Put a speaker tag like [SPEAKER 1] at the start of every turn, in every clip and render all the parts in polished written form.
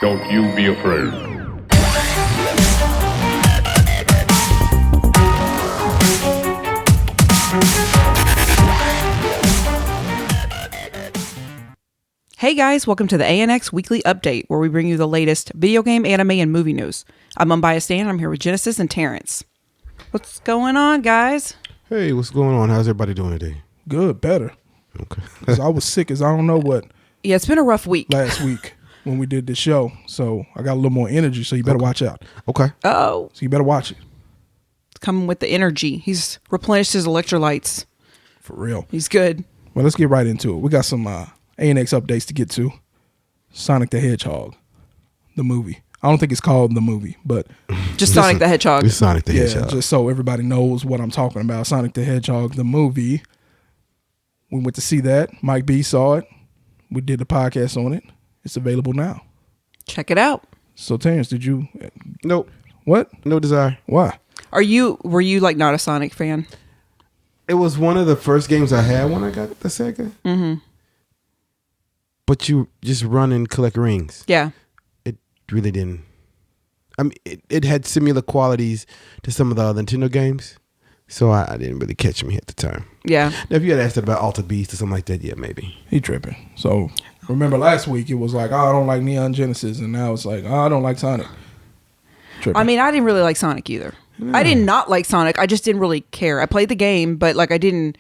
[SPEAKER 1] Don't you be afraid.
[SPEAKER 2] Hey guys, welcome to the ANX Weekly Update, where we bring you the latest video game, anime, and movie news. I'm Unbiased Dan, I'm here with Genesis and Terrence. What's going on, guys?
[SPEAKER 3] Hey, what's going on? How's everybody doing today?
[SPEAKER 4] Good, better.
[SPEAKER 3] Okay.
[SPEAKER 4] Because I was sick as I don't know what
[SPEAKER 2] Yeah, it's been a rough week.
[SPEAKER 4] last week when we did the show. So I got a little more energy, so you better watch out.
[SPEAKER 3] Okay.
[SPEAKER 2] Oh,
[SPEAKER 4] So you better watch it.
[SPEAKER 2] it's coming with the energy. He's replenished his electrolytes.
[SPEAKER 4] For real.
[SPEAKER 2] He's good.
[SPEAKER 4] Well, let's get right into it. We got some ANX updates to get to. Sonic the Hedgehog, the movie. I don't think it's called the movie, but
[SPEAKER 2] Just Sonic the Hedgehog.
[SPEAKER 3] It's Sonic the
[SPEAKER 4] yeah,
[SPEAKER 3] Hedgehog.
[SPEAKER 4] just so everybody knows what I'm talking about. Sonic the Hedgehog, the movie. We went to see that. Mike B saw it. We did the podcast on it. It's available now.
[SPEAKER 2] Check it out.
[SPEAKER 4] So Terrence, did you?
[SPEAKER 3] Nope.
[SPEAKER 4] What?
[SPEAKER 3] No desire.
[SPEAKER 4] Why?
[SPEAKER 2] Were you like not a Sonic fan?
[SPEAKER 3] It was one of the first games I had when I got the Sega. Mm-hmm. But you just run and collect rings.
[SPEAKER 2] Yeah.
[SPEAKER 3] It really didn't. I mean, it had similar qualities to some of the other Nintendo games. So I didn't really catch me at the time.
[SPEAKER 2] Yeah.
[SPEAKER 3] Now, if you had asked it about Alter Beast or something like that, yeah, maybe.
[SPEAKER 4] He tripping. So remember last week it was like, oh, I don't like Neon Genesis, and now it's like, oh, I don't like Sonic. Tripping.
[SPEAKER 2] I mean, I didn't really like Sonic either. I did not like Sonic. I just didn't really care. I played the game, but like I didn't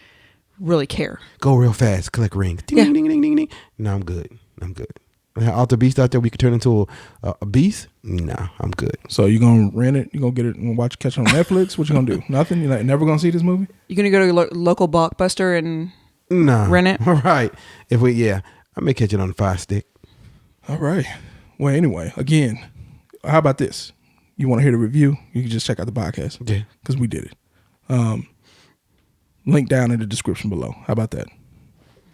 [SPEAKER 2] really care.
[SPEAKER 3] Go real fast, collect rings. Ding,
[SPEAKER 2] Yeah.
[SPEAKER 3] ding, ding, ding, ding, ding. No, I'm good. Alter Beast out there, we could turn into a beast? No, I'm good.
[SPEAKER 4] So you gonna rent it? You gonna get it and catch it on Netflix? What you gonna do? Nothing? You're never gonna see this movie?
[SPEAKER 2] You gonna go to your local Blockbuster and
[SPEAKER 3] No.
[SPEAKER 2] rent it?
[SPEAKER 3] All right. I may catch it on the Fire Stick.
[SPEAKER 4] All right. Well, anyway, again, how about this? You want to hear the review? You can just check out the podcast.
[SPEAKER 3] Yeah.
[SPEAKER 4] Because we did it. Link down in the description below. How about that?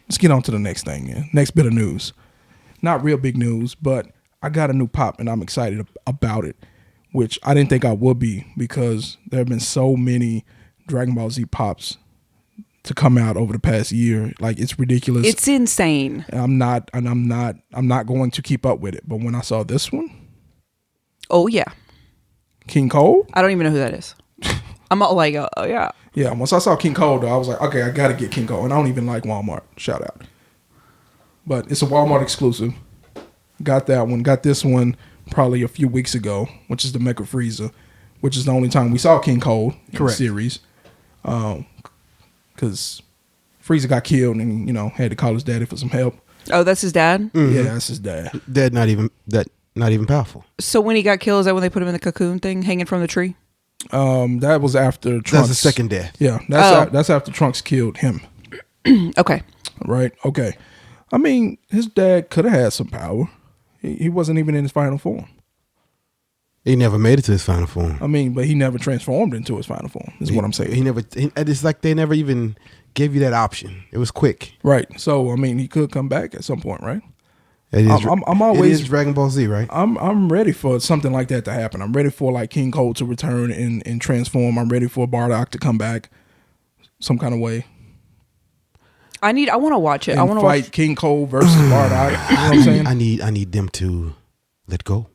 [SPEAKER 4] Let's get on to the next thing. Yeah. Next bit of news. Not real big news, but I got a new pop and I'm excited about it, which I didn't think I would be because there have been so many Dragon Ball Z pops to come out over the past year. Like, it's ridiculous.
[SPEAKER 2] It's insane.
[SPEAKER 4] And I'm not going to keep up with it. But when I saw this one,
[SPEAKER 2] Oh yeah.
[SPEAKER 4] King Cole.
[SPEAKER 2] I don't even know who that is. I'm all like, oh yeah.
[SPEAKER 4] Yeah, once I saw King Cole, though, I was like, okay, I got to get King Cole. And I don't even like Walmart. Shout out. But it's a Walmart exclusive. Got that one. Got this one probably a few weeks ago, which is the Mecha Frieza, which is the only time we saw King Cole in the series. Because Frieza got killed and, had to call his daddy for some help.
[SPEAKER 2] Oh, that's his dad?
[SPEAKER 3] Mm-hmm.
[SPEAKER 4] Yeah, that's his dad.
[SPEAKER 3] Dad not even powerful.
[SPEAKER 2] So when he got killed, is that when they put him in the cocoon thing hanging from the tree?
[SPEAKER 4] That was after Trunks.
[SPEAKER 3] That's the second death.
[SPEAKER 4] Yeah, that's after Trunks killed him.
[SPEAKER 2] Okay.
[SPEAKER 4] Right? Okay. I mean, his dad could have had some power. He wasn't even in his final form.
[SPEAKER 3] He never made it to his final form.
[SPEAKER 4] I mean, but he never transformed into his final form, is what I'm saying.
[SPEAKER 3] It's like they never even gave you that option. It was quick.
[SPEAKER 4] Right. So, I mean, he could come back at some point, right?
[SPEAKER 3] It is,
[SPEAKER 4] I'm always
[SPEAKER 3] it is Dragon Ball Z, right?
[SPEAKER 4] I'm ready for something like that to happen. I'm ready for like King Cole to return and transform. I'm ready for Bardock to come back some kind of way.
[SPEAKER 2] I want to watch it.
[SPEAKER 4] And
[SPEAKER 2] I want to
[SPEAKER 4] fight
[SPEAKER 2] watch
[SPEAKER 4] King Cole versus Bardock. You know what I'm saying?
[SPEAKER 3] I need them to let go.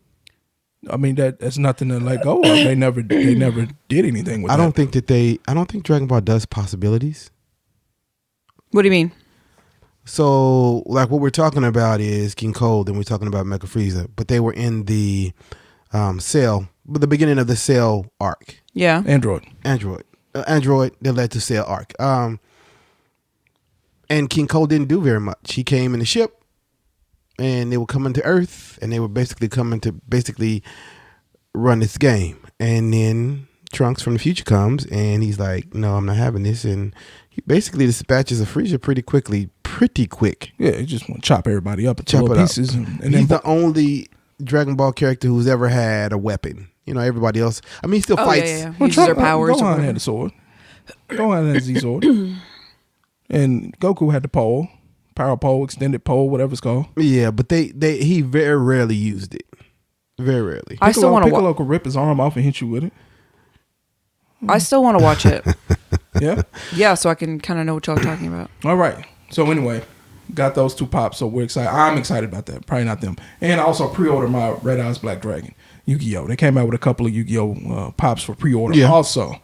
[SPEAKER 4] I mean, that's nothing to let go of. They never did anything with
[SPEAKER 3] I
[SPEAKER 4] that.
[SPEAKER 3] don't think Dragon Ball does possibilities.
[SPEAKER 2] What do you mean?
[SPEAKER 3] So, like, what we're talking about is King Cole, then we're talking about Mecha Frieza, but they were in the the beginning of the Cell arc.
[SPEAKER 2] Yeah.
[SPEAKER 4] Android.
[SPEAKER 3] That led to Cell arc. And King Cole didn't do very much. He came in the ship, and they were coming to Earth, and they were basically coming to run this game. And then Trunks from the future comes, and he's like, no, I'm not having this. And he basically dispatches of Frieza pretty quick.
[SPEAKER 4] Yeah, he just want to chop everybody up into
[SPEAKER 3] Chop
[SPEAKER 4] little
[SPEAKER 3] it up.
[SPEAKER 4] pieces. And
[SPEAKER 3] He's
[SPEAKER 4] then
[SPEAKER 3] the only Dragon Ball character who's ever had a weapon. Everybody else, I mean, he still fights.
[SPEAKER 2] Yeah. He uses their powers.
[SPEAKER 4] Gohan had a sword. Gohan had a Z sword. And Goku had the pole, power pole, extended pole, whatever it's called.
[SPEAKER 3] Yeah, but he very rarely used it. Very rarely.
[SPEAKER 2] I still want to
[SPEAKER 4] Piccolo could rip his arm off and hit you with it.
[SPEAKER 2] I still want to watch it.
[SPEAKER 4] Yeah.
[SPEAKER 2] Yeah, so I can kind of know what y'all are talking about.
[SPEAKER 4] All right. So anyway, got those 2 pops, so we're excited. I'm excited about that. Probably not them. And I also pre-ordered my Red Eyes Black Dragon Yu-Gi-Oh. They came out with a couple of Yu-Gi-Oh pops for pre-order.
[SPEAKER 3] Yeah.
[SPEAKER 4] Also,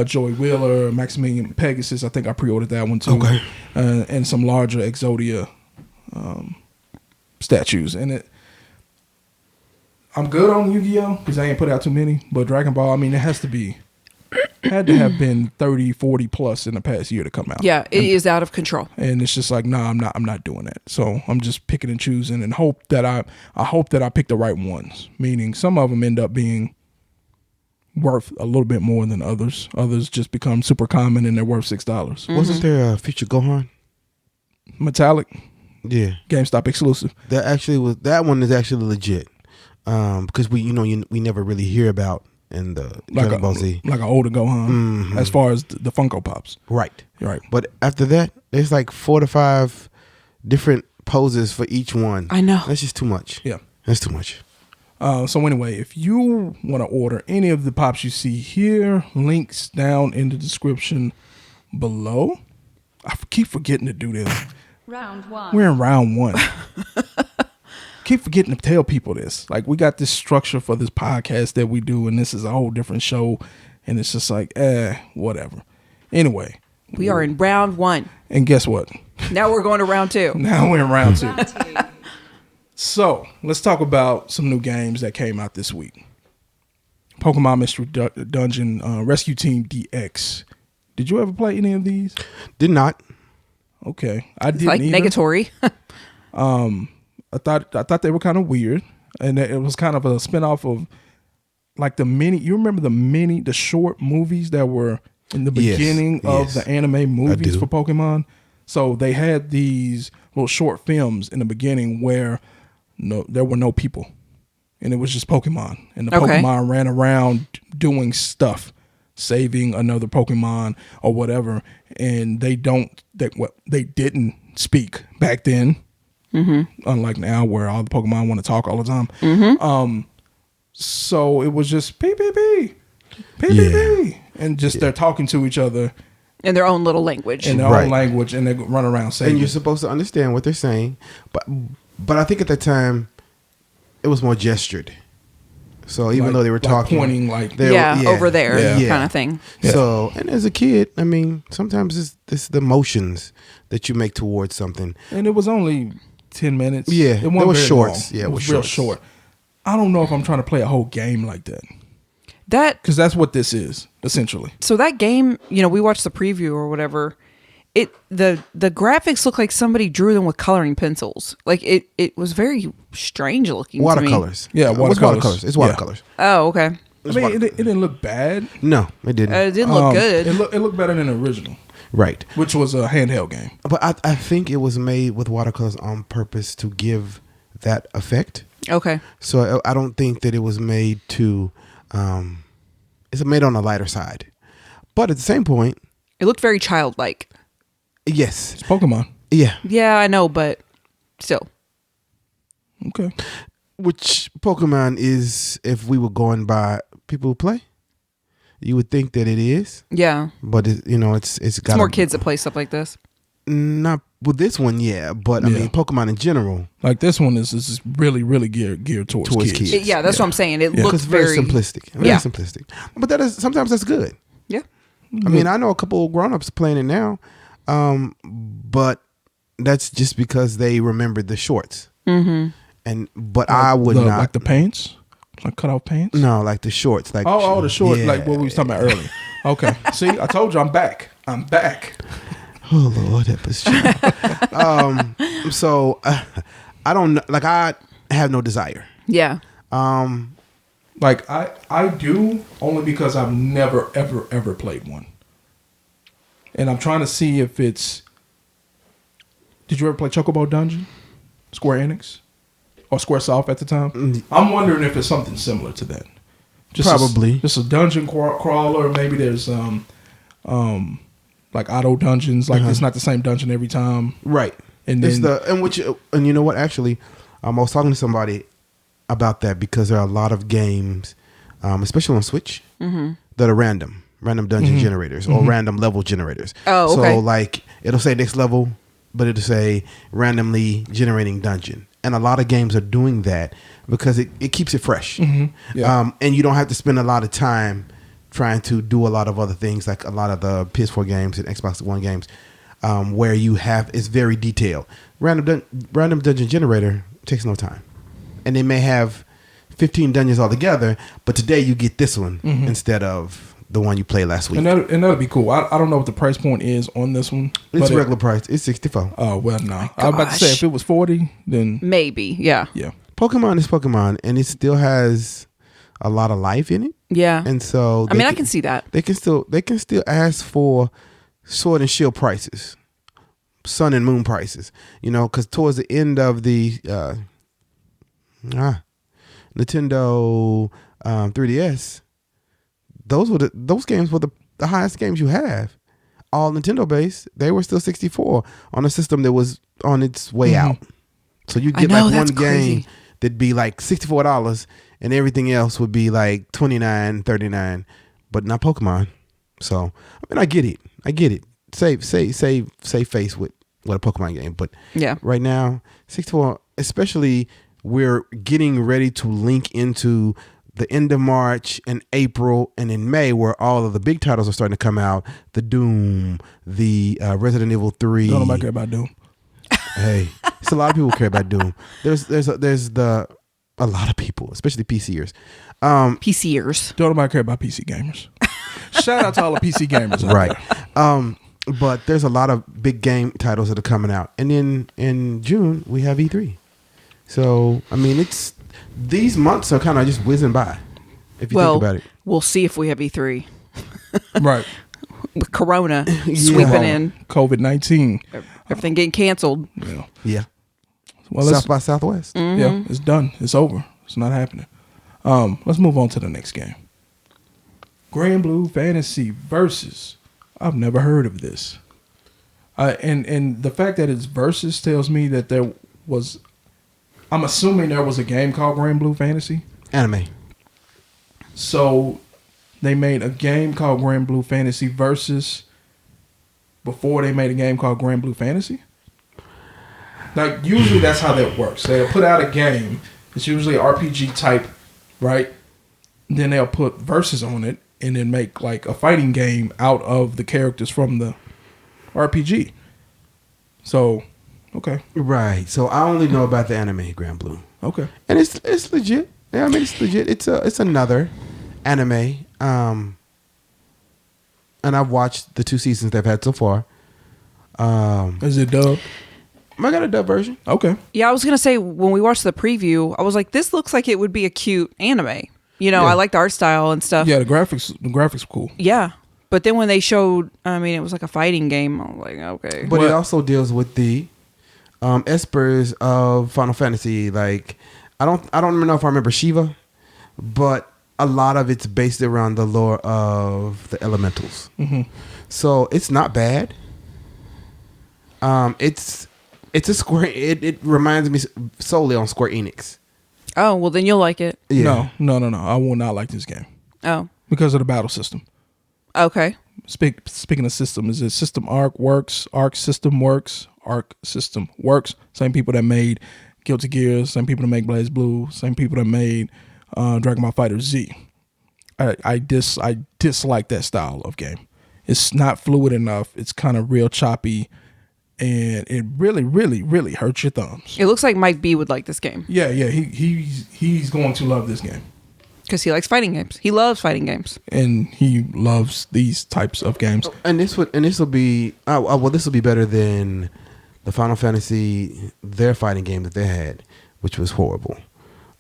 [SPEAKER 4] Joey Wheeler, Maximilian Pegasus. I think I pre-ordered that one too.
[SPEAKER 3] Okay.
[SPEAKER 4] And some larger Exodia statues. And I'm good on Yu-Gi-Oh because I ain't put out too many. But Dragon Ball, I mean, it had to have been 30, 40 plus in the past year to come out.
[SPEAKER 2] Yeah, it is out of control.
[SPEAKER 4] And it's just like, nah, I'm not doing that. So I'm just picking and choosing and hope that I hope that I pick the right ones. Meaning some of them end up being worth a little bit more than others. Others just become super common and they're worth $6.
[SPEAKER 3] Wasn't there a future Gohan?
[SPEAKER 4] Metallic,
[SPEAKER 3] Yeah,
[SPEAKER 4] GameStop exclusive.
[SPEAKER 3] that one is actually legit. Because we never really hear about in the Dragon Ball Z.
[SPEAKER 4] Like an older Gohan, as far as the Funko Pops.
[SPEAKER 3] Right.
[SPEAKER 4] Right.
[SPEAKER 3] But after that, there's like 4 to 5 different poses for each one.
[SPEAKER 2] I know.
[SPEAKER 3] That's just too much.
[SPEAKER 4] Yeah.
[SPEAKER 3] That's too much.
[SPEAKER 4] So anyway, if you want to order any of the pops you see here, links down in the description below. I keep forgetting to do this.
[SPEAKER 1] Round 1.
[SPEAKER 4] We're in round 1. Keep forgetting to tell people this. Like, we got this structure for this podcast that we do, and this is a whole different show, and it's just like, whatever. Anyway.
[SPEAKER 2] We are in round 1.
[SPEAKER 4] And guess what?
[SPEAKER 2] Now we're going to round 2.
[SPEAKER 4] Now we're in round 2.
[SPEAKER 1] Round 2.
[SPEAKER 4] So, let's talk about some new games that came out this week. Pokemon Mystery Dungeon Rescue Team DX. Did you ever play any of these?
[SPEAKER 3] Did not.
[SPEAKER 4] Okay. I didn't
[SPEAKER 2] Like
[SPEAKER 4] either.
[SPEAKER 2] negatory.
[SPEAKER 4] I thought they were kind of weird, and it was kind of a spinoff of like the mini. You remember the short movies that were in the beginning of the anime movies for Pokemon? So they had these little short films in the beginning where there were no people, and it was just Pokemon, and the Pokemon ran around doing stuff, saving another Pokemon or whatever, and they didn't speak back then. Mm-hmm. Unlike now where all the Pokemon want to talk all the time. Mm-hmm. So it was just pee pee pee, pee pee pee, and just they're talking to each other
[SPEAKER 2] in their own little language.
[SPEAKER 4] in their own language, and they run around saying.
[SPEAKER 3] And you're supposed to understand what they're saying, but I think at that time it was more gestured. So even though they were talking,
[SPEAKER 4] pointing like
[SPEAKER 2] over there kind of thing.
[SPEAKER 3] Yeah. So, and as a kid, I mean, sometimes it's the motions that you make towards something.
[SPEAKER 4] And it was only 10 minutes.
[SPEAKER 3] Yeah,
[SPEAKER 4] it
[SPEAKER 3] was
[SPEAKER 4] very
[SPEAKER 3] shorts.
[SPEAKER 4] long.
[SPEAKER 3] Yeah,
[SPEAKER 4] it was real short. I don't know if I'm trying to play a whole game like that. Because that's what this is, essentially.
[SPEAKER 2] So that game, we watched the preview or whatever. The graphics look like somebody drew them with coloring pencils. Like it was very strange looking.
[SPEAKER 3] Watercolors.
[SPEAKER 4] To me. Yeah, watercolors.
[SPEAKER 3] It's watercolors.
[SPEAKER 2] Oh, okay.
[SPEAKER 4] I mean, it didn't look bad.
[SPEAKER 3] No, it didn't.
[SPEAKER 2] It didn't look good.
[SPEAKER 4] It looked better than the original.
[SPEAKER 3] Right.
[SPEAKER 4] Which was a handheld game.
[SPEAKER 3] But I think it was made with watercolors on purpose to give that effect.
[SPEAKER 2] Okay.
[SPEAKER 3] So I don't think that it was made to, it's made on the lighter side. But at the same point.
[SPEAKER 2] It looked very childlike.
[SPEAKER 3] Yes.
[SPEAKER 4] It's Pokemon.
[SPEAKER 3] Yeah.
[SPEAKER 2] Yeah, I know, but still.
[SPEAKER 4] Okay.
[SPEAKER 3] Which Pokemon is, if we were going by people who play, you would think that it is.
[SPEAKER 2] Yeah.
[SPEAKER 3] But it's got
[SPEAKER 2] more kids that play stuff like this.
[SPEAKER 3] Not with this one, yeah. But I mean, Pokemon in general.
[SPEAKER 4] Like this one is really, really geared towards kids.
[SPEAKER 2] That's what I'm saying. It looks
[SPEAKER 3] very simplistic. Very simplistic. But sometimes that's good.
[SPEAKER 2] Yeah.
[SPEAKER 3] I mean, I know a couple of grown-ups playing it now, but that's just because they remembered the shorts. Mm-hmm. But I would not
[SPEAKER 4] like the pants. Like cut off pants?
[SPEAKER 3] No, like the shorts. Like
[SPEAKER 4] the short, like what we was talking about earlier. Okay. See, I told you I'm back.
[SPEAKER 3] Oh Lord, that was true. So I don't know. Like I have no desire.
[SPEAKER 2] Yeah.
[SPEAKER 4] Like I do only because I've never ever played one, and I'm trying to see if it's. Did you ever play Chocobo Dungeon? Square Enix? Or Squaresoft at the time. I'm wondering if it's something similar to that.
[SPEAKER 3] Probably.
[SPEAKER 4] Just a dungeon crawler. Maybe there's like auto dungeons. Like it's not the same dungeon every time.
[SPEAKER 3] Right.
[SPEAKER 4] And
[SPEAKER 3] then
[SPEAKER 4] and
[SPEAKER 3] you know what? Actually, I was talking to somebody about that because there are a lot of games, especially on Switch, that are random dungeon generators or random level generators.
[SPEAKER 2] Oh, okay.
[SPEAKER 3] So like it'll say next level but it'll say randomly generating dungeon. And a lot of games are doing that because it keeps it fresh.
[SPEAKER 4] Yeah.
[SPEAKER 3] And you don't have to spend a lot of time trying to do a lot of other things, like a lot of the PS4 games and Xbox One games, where it's very detailed. Random dungeon generator takes no time. And they may have 15 dungeons altogether, but today you get this one instead of the one you played last week.
[SPEAKER 4] And that'll be cool. I don't know what the price point is on this one.
[SPEAKER 3] It's regular price. It's $64.
[SPEAKER 4] Oh, well, no. I was about to say, if it was 40, then...
[SPEAKER 2] Maybe, yeah.
[SPEAKER 4] Yeah.
[SPEAKER 3] Pokemon is Pokemon, and it still has a lot of life in it.
[SPEAKER 2] Yeah.
[SPEAKER 3] And so...
[SPEAKER 2] I can see that.
[SPEAKER 3] They can still ask for Sword and Shield prices. Sun and Moon prices. Because towards the end of the... Nintendo 3DS, those games were the highest games you have. All Nintendo based, they were still 64 on a system that was on its way out. So you get like one game that'd be like $64 and everything else would be like $29, $39, but not Pokemon. So I get it. Save face with a Pokemon game, but
[SPEAKER 2] yeah,
[SPEAKER 3] right now 64, especially. We're getting ready to link into the end of March and April and in May, where all of the big titles are starting to come out. The Doom, the Resident Evil 3.
[SPEAKER 4] Don't nobody care about Doom.
[SPEAKER 3] Hey, it's a lot of people care about Doom. There's a lot of people, especially PCers.
[SPEAKER 2] PCers.
[SPEAKER 4] Don't nobody care about PC gamers. Shout out to all the PC gamers.
[SPEAKER 3] Right. But there's a lot of big game titles that are coming out. And then in June, we have E3. So, it's these months are kind of just whizzing by, if you think about it.
[SPEAKER 2] We'll see if we have E3.
[SPEAKER 4] Right.
[SPEAKER 2] With Corona sweeping in.
[SPEAKER 4] COVID-19.
[SPEAKER 2] Everything getting canceled.
[SPEAKER 3] Yeah.
[SPEAKER 4] Well,
[SPEAKER 3] South by Southwest.
[SPEAKER 2] Mm-hmm.
[SPEAKER 4] Yeah, it's done. It's over. It's not happening. Let's move on to the next game. Granblue Fantasy Versus. I've never heard of this. And the fact that it's Versus tells me that there was... I'm assuming there was a game called Granblue Fantasy.
[SPEAKER 3] Anime.
[SPEAKER 4] So they made a game called Granblue Fantasy Versus before they made a game called Granblue Fantasy? Like, usually that's how that works. They'll put out a game. It's usually RPG type, right? Then they'll put Versus on it and then make like a fighting game out of the characters from the RPG. So... Okay.
[SPEAKER 3] Right. So I only know about the anime Granblue.
[SPEAKER 4] Okay.
[SPEAKER 3] And it's legit. Yeah, it's legit. It's another anime. And I've watched the 2 seasons they've had so far.
[SPEAKER 4] Is it dubbed?
[SPEAKER 3] I got a dub version.
[SPEAKER 4] Okay.
[SPEAKER 2] Yeah, I was gonna say when we watched the preview, I was like, this looks like it would be a cute anime.
[SPEAKER 3] Yeah.
[SPEAKER 2] I like the art style and stuff.
[SPEAKER 4] Yeah, the graphics cool.
[SPEAKER 2] Yeah. But then when they showed, it was like a fighting game. I was like, okay.
[SPEAKER 3] But it also deals with the espers of Final Fantasy. Like, I don't even know if I remember Shiva, but a lot of it's based around the lore of the elementals.
[SPEAKER 4] Mm-hmm.
[SPEAKER 3] So it's not bad. It's a Square. It reminds me solely on Square Enix.
[SPEAKER 2] Oh, well then you'll like it.
[SPEAKER 3] Yeah.
[SPEAKER 4] No. I will not like this game
[SPEAKER 2] Oh,
[SPEAKER 4] because of the battle system.
[SPEAKER 2] okay.
[SPEAKER 4] Speaking of system, is it System Arc Works? Arc System Works? Arc System Works? Same people that made Guilty Gear, same people that make Blaze Blue, same people that made Dragon Ball Fighter Z. I dislike that style of game. It's not fluid enough. It's kind of real choppy, and it really, really, really hurts your thumbs.
[SPEAKER 2] It looks like Mike B would like this game
[SPEAKER 4] Yeah. He's going to love this game.
[SPEAKER 2] because he likes fighting games. He loves fighting games.
[SPEAKER 4] And he loves these types of games.
[SPEAKER 3] And this will be this will be better than the Final Fantasy their fighting game that they had, which was horrible.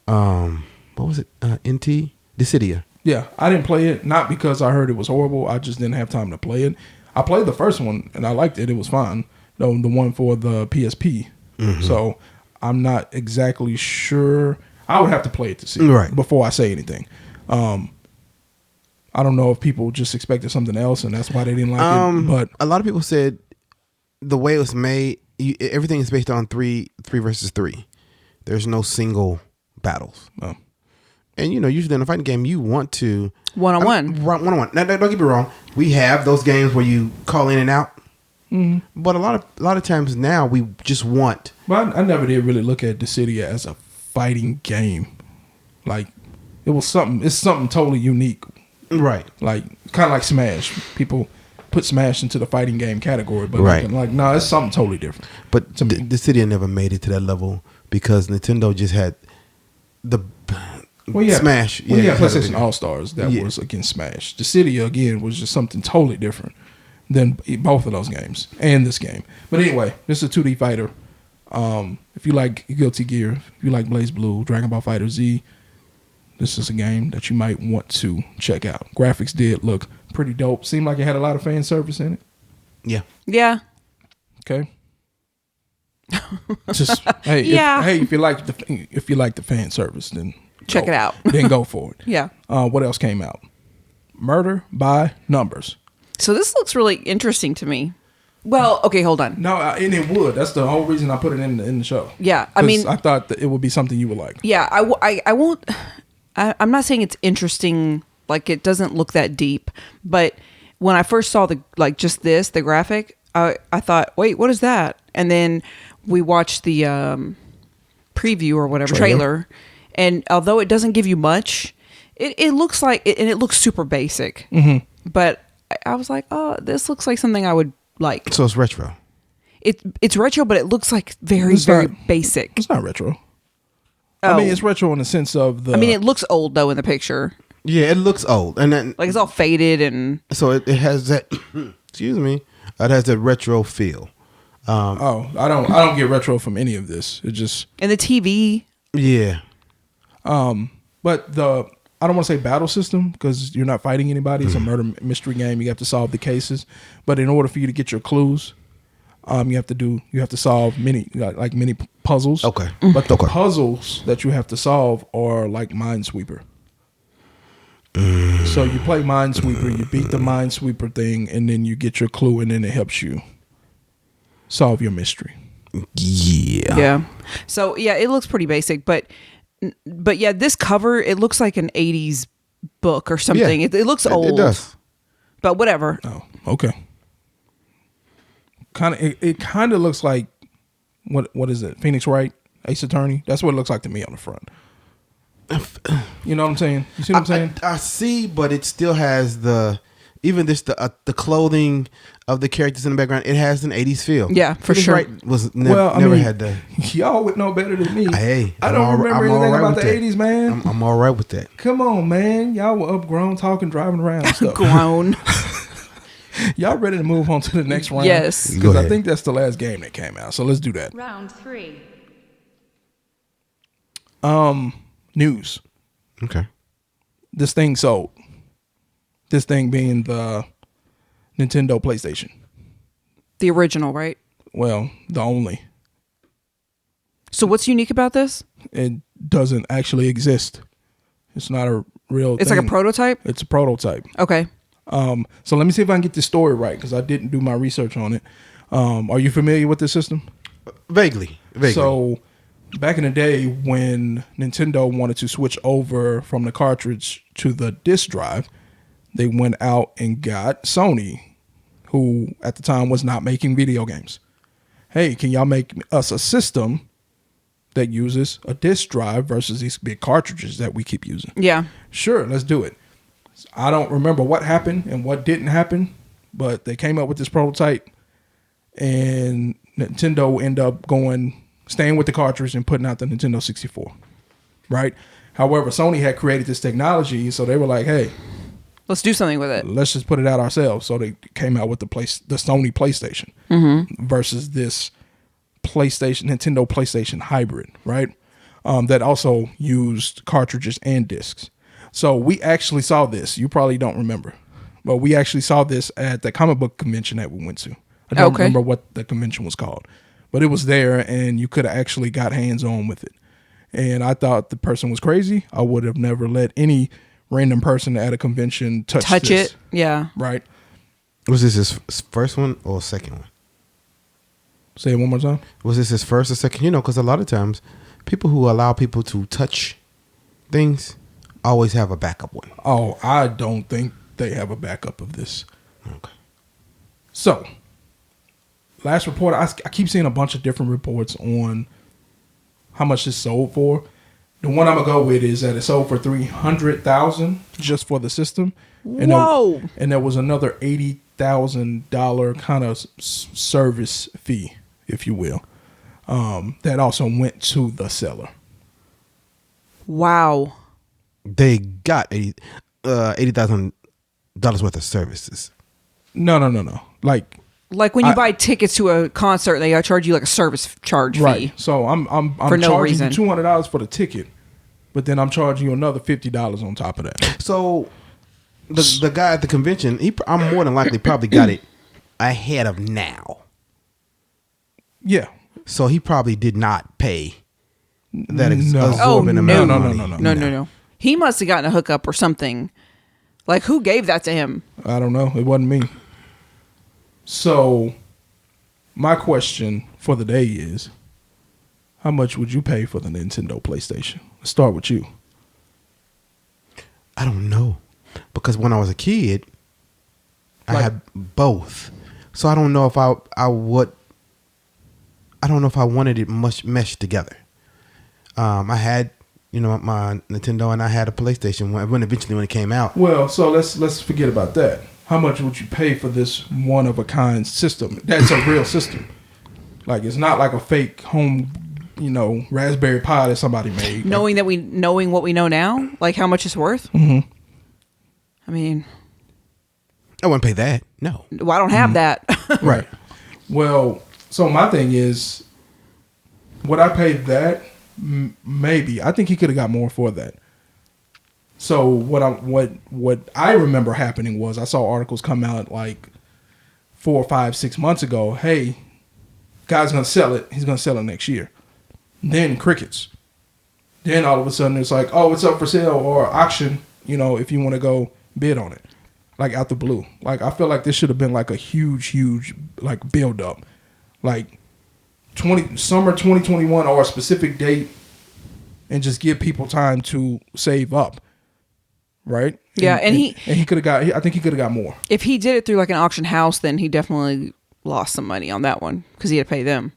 [SPEAKER 3] What was it? NT Dissidia.
[SPEAKER 4] Yeah, I didn't play it, not because I heard it was horrible. I just didn't have time to play it. I played the first one, and I liked it. It was fine. The one for the PSP. Mm-hmm. So I'm not exactly sure. I would have to play it to see before I say anything. I don't know if people just expected something else, and that's why they didn't like it. But
[SPEAKER 3] a lot of people said the way it was made, everything is based on three versus three. There's no single battles.
[SPEAKER 4] Oh.
[SPEAKER 3] And usually in a fighting game, you want to
[SPEAKER 2] One-on-one.
[SPEAKER 3] One-on-one. Now, don't get me wrong. We have those games where you call in and out. But a lot of times now we just want.
[SPEAKER 4] Well, I never did really look at Dissidia as a fighting game. Like, it's something totally unique.
[SPEAKER 3] Right.
[SPEAKER 4] Like, kind of like Smash. People put Smash into the fighting game category, but
[SPEAKER 3] right.
[SPEAKER 4] No, it's something totally different.
[SPEAKER 3] But Dissidia never made it to that level because Nintendo just had the Smash.
[SPEAKER 4] Well, yeah, PlayStation All-Stars that was against Smash. Dissidia, again, was just something totally different than both of those games and this game. But anyway, this is a 2D fighter. If you like Guilty Gear, if you like BlazBlue, Dragon Ball Fighter Z, this is a game that you might want to check out. Graphics did look pretty dope. Seemed like it had a lot of fan service in it.
[SPEAKER 3] Yeah.
[SPEAKER 2] Yeah.
[SPEAKER 4] Okay. Just hey,
[SPEAKER 2] Yeah.
[SPEAKER 4] if you like the fan service, then
[SPEAKER 2] Check it out.
[SPEAKER 4] Then go for it.
[SPEAKER 2] Yeah.
[SPEAKER 4] What else came out? Murder by Numbers.
[SPEAKER 2] So this looks really interesting to me. Well, okay, hold on.
[SPEAKER 4] No, and it would. That's the whole reason I put it in the show.
[SPEAKER 2] Yeah, I mean,
[SPEAKER 4] I thought that it would be something you would like.
[SPEAKER 2] Yeah, I won't. I'm not saying it's interesting. Like, it doesn't look that deep. But when I first saw the graphic, I thought, wait, what is that? And then we watched the preview or whatever trailer, and although it doesn't give you much, it looks like and it looks super basic. Mm-hmm. But I was like, oh, this looks like something I would like.
[SPEAKER 3] So it's retro.
[SPEAKER 2] It's retro, but it looks like very basic.
[SPEAKER 4] It's not retro.
[SPEAKER 2] Oh.
[SPEAKER 4] I mean, it's retro in the sense of the.
[SPEAKER 2] I mean, it looks old though in the picture.
[SPEAKER 3] Yeah, it looks old, and then
[SPEAKER 2] Like, it's all faded and.
[SPEAKER 3] so it has that. Excuse me. It has that retro feel.
[SPEAKER 4] I don't get retro from any of this. It just.
[SPEAKER 2] And the TV.
[SPEAKER 3] Yeah.
[SPEAKER 4] But I don't want to say battle system because you're not fighting anybody. It's a murder mystery game. You have to solve the cases. But in order for you to get your clues, you have to solve many puzzles.
[SPEAKER 3] Okay.
[SPEAKER 4] But the puzzles that you have to solve are like Minesweeper. So you play Minesweeper, you beat the Minesweeper thing, and then you get your clue, and then it helps you solve your mystery.
[SPEAKER 3] Yeah.
[SPEAKER 2] Yeah. So yeah, it looks pretty basic, but yeah, this cover, it looks like an 80s book or something.
[SPEAKER 3] Yeah,
[SPEAKER 2] it looks old.
[SPEAKER 3] It does.
[SPEAKER 2] But whatever.
[SPEAKER 4] Oh, okay. It kind of looks like what is it? Phoenix Wright, Ace Attorney. That's what it looks like to me on the front. You know what I'm saying? You see what I'm saying?
[SPEAKER 3] I see, but it still has the clothing of the characters in the background. It has an 80s feel.
[SPEAKER 2] Yeah, for
[SPEAKER 3] Phoenix
[SPEAKER 2] sure.
[SPEAKER 3] Wright was never had the.
[SPEAKER 4] Y'all would know better than me.
[SPEAKER 3] Hey,
[SPEAKER 4] I don't remember anything about the 80s, man.
[SPEAKER 3] I'm all right with that.
[SPEAKER 4] Come on, man. Y'all were upgrown, talking, driving around and stuff.
[SPEAKER 2] Grown.
[SPEAKER 4] Y'all ready to move on to the next round?
[SPEAKER 2] Yes.
[SPEAKER 4] Because I think that's the last game that came out. So let's do that.
[SPEAKER 1] Round 3.
[SPEAKER 4] News.
[SPEAKER 3] Okay.
[SPEAKER 4] This thing sold. This thing being the Nintendo PlayStation.
[SPEAKER 2] The original, right?
[SPEAKER 4] Well, the only.
[SPEAKER 2] So what's unique about this?
[SPEAKER 4] It doesn't actually exist. It's not a real
[SPEAKER 2] It's
[SPEAKER 4] thing.
[SPEAKER 2] like a prototype?
[SPEAKER 4] It's a prototype.
[SPEAKER 2] Okay.
[SPEAKER 4] So let me see if I can get this story right because I didn't do my research on it. Are you familiar with this system?
[SPEAKER 3] Vaguely.
[SPEAKER 4] So back in the day when Nintendo wanted to switch over from the cartridge to the disc drive, they went out and got Sony, who at the time was not making video games. Hey, can y'all make us a system that uses a disc drive versus these big cartridges that we keep using?
[SPEAKER 2] Yeah.
[SPEAKER 4] Sure, let's do it. I don't remember what happened and what didn't happen, but they came up with this prototype, and Nintendo ended up staying with the cartridge and putting out the Nintendo 64, right? However, Sony had created this technology, so they were like, hey,
[SPEAKER 2] Let's do something with it.
[SPEAKER 4] let's just put it out ourselves. So they came out with the Sony PlayStation versus this Nintendo PlayStation hybrid, right? That also used cartridges and discs. So we actually saw this. You probably don't remember, but we actually saw this at the comic book convention that we went to. I don't remember what the convention was called, but it was there and you could have actually got hands on with it. And I thought the person was crazy. I would have never let any random person at a convention touch this.
[SPEAKER 2] It. Yeah.
[SPEAKER 4] Right.
[SPEAKER 3] Was this his first one or second one?
[SPEAKER 4] Say it one more time.
[SPEAKER 3] Was this his first or second? You know, because a lot of times people who allow people to touch things always have a backup one.
[SPEAKER 4] Oh, I don't think they have a backup of this.
[SPEAKER 3] Okay.
[SPEAKER 4] So, last report, I keep seeing a bunch of different reports on how much it's sold for. The one I'm gonna go with is that it sold for $300,000 just for the system. And
[SPEAKER 2] Whoa!
[SPEAKER 4] And there was another $80,000 kind of service fee, if you will, that also went to the seller.
[SPEAKER 2] Wow.
[SPEAKER 3] They got $80,000 worth of services.
[SPEAKER 4] No. Like
[SPEAKER 2] when you buy tickets to a concert, they charge you like a service charge
[SPEAKER 4] right.
[SPEAKER 2] fee.
[SPEAKER 4] So I'm
[SPEAKER 2] For no
[SPEAKER 4] charging
[SPEAKER 2] reason.
[SPEAKER 4] you $200 for the ticket, but then I'm charging you another $50 on top of that.
[SPEAKER 3] So the guy at the convention, I'm more than likely probably got it ahead of now.
[SPEAKER 4] Yeah.
[SPEAKER 3] So he probably did not pay that
[SPEAKER 4] No.
[SPEAKER 3] absorbent amount of money.
[SPEAKER 2] No. He must have gotten a hookup or something. Like, who gave that to him?
[SPEAKER 4] I don't know. It wasn't me. So my question for the day is, how much would you pay for the Nintendo PlayStation? Let's start with you.
[SPEAKER 3] I don't know. Because when I was a kid, I had both. So I don't know if I don't know if I wanted it much meshed together. I had, my Nintendo and I had a PlayStation when it came out.
[SPEAKER 4] Well, so let's forget about that. How much would you pay for this one of a kind system? That's a real system. Like, it's not like a fake home, Raspberry Pi that somebody made.
[SPEAKER 2] Knowing what we know now, like how much it's worth.
[SPEAKER 4] Mm-hmm.
[SPEAKER 2] I mean,
[SPEAKER 3] I wouldn't pay that. No.
[SPEAKER 2] well, I don't have that.
[SPEAKER 4] Right. Well, so my thing is, would I pay that? Maybe. I think he could have got more for that. So what I remember happening was I saw articles come out like 4, 5, 6 months ago. Hey, guy's gonna sell it. He's gonna sell it next year. Then crickets. Then all of a sudden it's like, oh, it's up for sale or auction. If you want to go bid on it, like out the blue. Like, I feel like this should have been like a huge like build up, like summer 2021 or a specific date, and just give people time to save up. Right?
[SPEAKER 2] Yeah, and he
[SPEAKER 4] could have got. I think he could have got more.
[SPEAKER 2] If he did it through like an auction house, then he definitely lost some money on that one because he had to pay them.